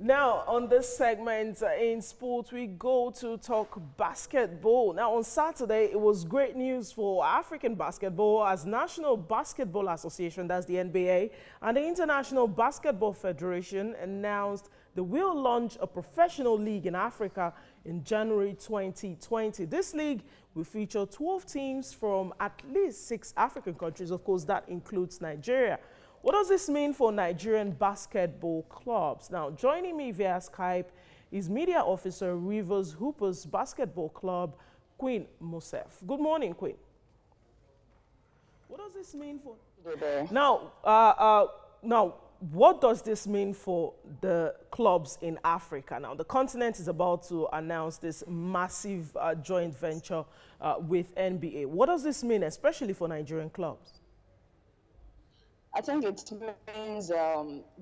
Now, on this segment in sport, we go to talk basketball. Now, on Saturday, it was great news for African basketball as National Basketball Association, that's the NBA, and the International Basketball Federation announced they will launch a professional league in Africa in January 2020. This league will feature 12 teams from at least 6 African countries. Of course, that includes Nigeria. What does this mean for Nigerian basketball clubs? Now, joining me via Skype is Media Officer, Rivers Hoopers Basketball Club, Queen Mosef. Good morning, Queen. What does this mean for... Now, what does this mean for the clubs in Africa? Now, the continent is about to announce this massive joint venture with NBA. What does this mean, especially for Nigerian clubs? I think it means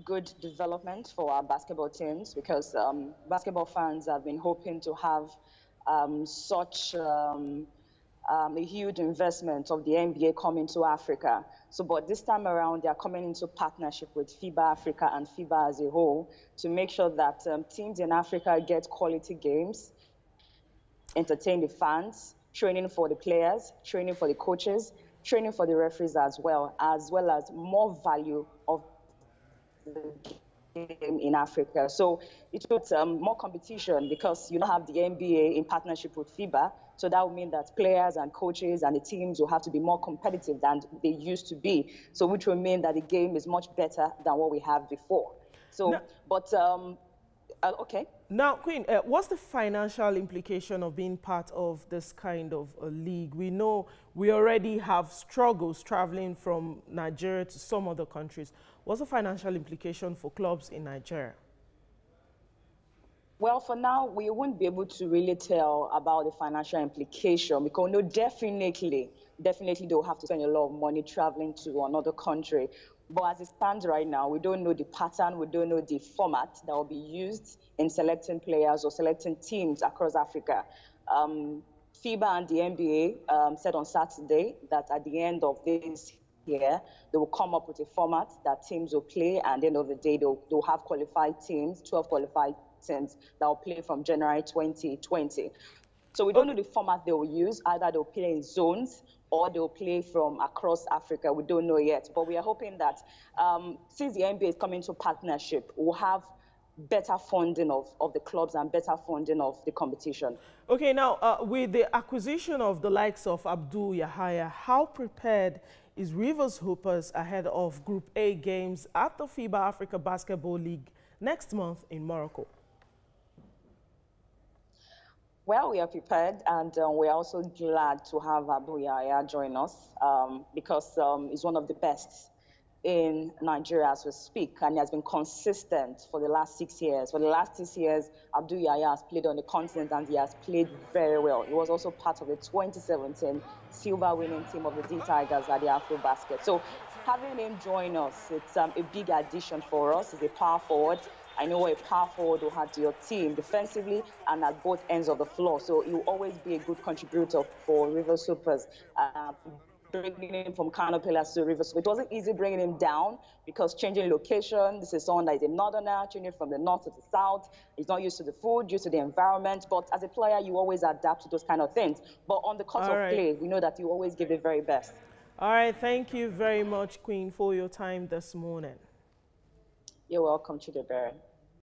good development for our basketball teams because basketball fans have been hoping to have such a huge investment of the NBA coming to Africa. So, but this time around, they are coming into partnership with FIBA Africa and FIBA as a whole to make sure that teams in Africa get quality games, entertain the fans, training for the players, training for the coaches, training for the referees as well as more value of the game in Africa. So it puts more competition because you don't have the NBA in partnership with FIBA. So that would mean that players and coaches and the teams will have to be more competitive than they used to be. So which will mean that the game is much better than what we have before. So, okay. Now, Queen, what's the financial implication of being part of this kind of a league? We know we already have struggles traveling from Nigeria to some other countries. What's the financial implication for clubs in Nigeria? Well, for now, we won't be able to really tell about the financial implication because no, definitely they'll have to spend a lot of money traveling to another country. But as it stands right now, we don't know the pattern, we don't know the format that will be used in selecting players or selecting teams across Africa. FIBA and the NBA said on Saturday that at the end of this year, they will come up with a format that teams will play, and at the end of the day, they'll have qualified teams, 12 qualified teams that will play from January 2020. So we don't know the format they will use. Either they'll play in zones or they'll play from across Africa. We don't know yet. But we are hoping that since the NBA is coming to partnership, we'll have better funding of the clubs and better funding of the competition. Okay, now, with the acquisition of the likes of Abdul Yahaya, how prepared is Rivers Hoopers ahead of Group A games at the FIBA Africa Basketball League next month in Morocco? Well, we are prepared, and we're also glad to have Abu Yahya join us because he's one of the best in Nigeria as we speak, and he has been consistent for the last 6 years. For the last 6 years, Abdul Yahya has played on the continent, and he has played very well. He was also part of the 2017 silver winning team of the D Tigers at the AfroBasket. So having him join us, it's a big addition for us. He's a power forward. I know what a power forward will have to your team defensively and at both ends of the floor. So he will always be a good contributor for Rivers Hoopers. Bringing him from Kano Pillars to Rivers. It wasn't easy bringing him down because changing location, this is someone that is a northerner, changing from the north to the south. He's not used to the food, used to the environment. But as a player, you always adapt to those kind of things. But on the court of play, we know that you always give the very best. All right. Thank you very much, Queen, for your time this morning. You're welcome, Chidiebere.